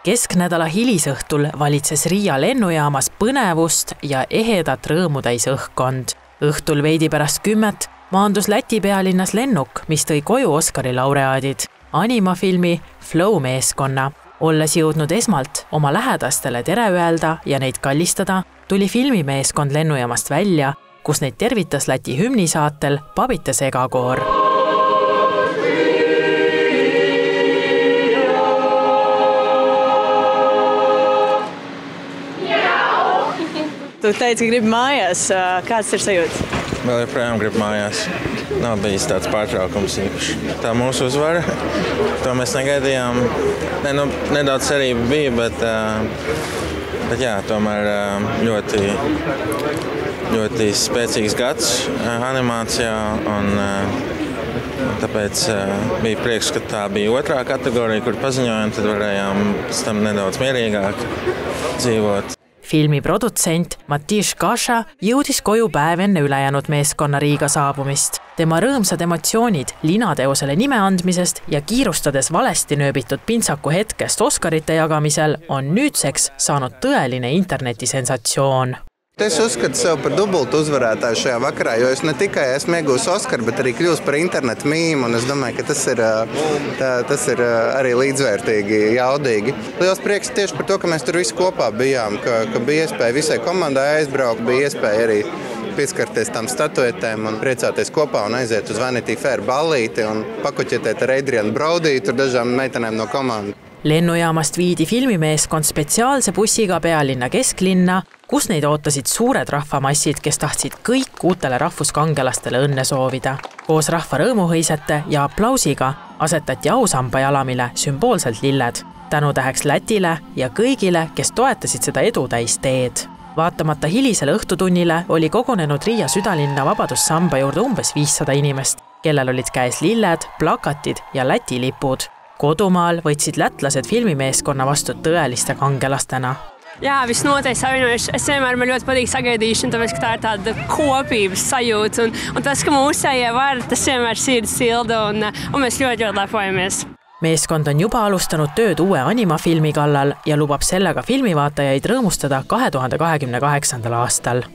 Kesknädala hilisõhtul valitses Riia lennujaamas põnevust ja ehedat rõõmutäis õhkkond. Õhtul veidi pärast 10 maandus Läti pealinnas lennuk, mis tõi koju Oscari laureaadid, animafilmi Flow meeskonna. Olles jõudnud esmalt oma lähedastele tere öelda ja neid kallistada, tuli filmimeeskond lennujaamast välja, kus neid tervitas Läti hümnisaatel Pabite segakoor. Tu teici, ka gribi mājās. Kāds ir sajūta? Vēl joprojām gribu mājās. Nav bijis tāds pārtraukums īpaši. Tā mūsu uzvara, to mēs negaidījām. Nedaudz cerība bija, bet jā, tomēr ļoti spēcīgs gads animācijā. Un tāpēc bija prieks, ka tā bija otrā kategorija, kur paziņojām, tad varējām tam nedaudz mierīgāk dzīvot. Filmi produtsent Matiš Kaša jõudis koju päev enne ülejäänud meeskonna Riiga saabumist. Tema rõõmsad emotsioonid linateosele nime andmisest ja kiirustades valesti nööbitud pintsaku hetkest Oscarite jagamisel on nüüdseks saanud tõeline internetisensatsioon. Es uzskatu sev par dubultu uzvarētāju šajā vakarā, jo es ne tikai esmu iegūs Oskaru, bet arī kļūst par internetu mīmu, un es domāju, ka tas ir arī līdzvērtīgi, jaudīgi. Liels prieks tieši par to, ka mēs tur visi kopā bijām, ka bija iespēja visai komandai aizbraukt, bija iespēja arī pieskarties tām statuetēm un priecāties kopā un aiziet uz Vanity Fair ballīti un pakuķetēt ar Adrianu Braudī, tur dažām meitenēm no komandas. Lennujaamast viidi filmimeeskond spetsiaalse bussiga pealinna kesklinna, kus neid ootasid suured rahvamassid, kes tahtsid kõik uutele rahvuskangelastele õnne soovida. Koos rahva rõõmuhõisete ja aplausiga asetati ausamba jalamile sümboolselt lilled. Tänutäheks Lätile ja kõigile, kes toetasid seda edutäis teed. Vaatamata hilisele õhtutunnile oli kogunenud Riia südalinna Vabadussamba juurde umbes 500 inimest, kellel olid käes lilled, plakatid ja Läti lipud. Kodumaal võtsid lätlased filmimeeskonna vastu tõeliste kangelastena. Jā, visnotaļ savienojuši. Es vienmēr man ļoti patīk sagaidīšana, tāpēc, ka tā ir tāda kopības sajūta. Un tas, ka mūsējie var, tas vienmēr sirds silda un mēs ļoti lepojamies. Meeskond on juba alustanud tööd uue animafilmi kallal ja lubab sellega filmivaatajaid rõõmustada 2028. aastal.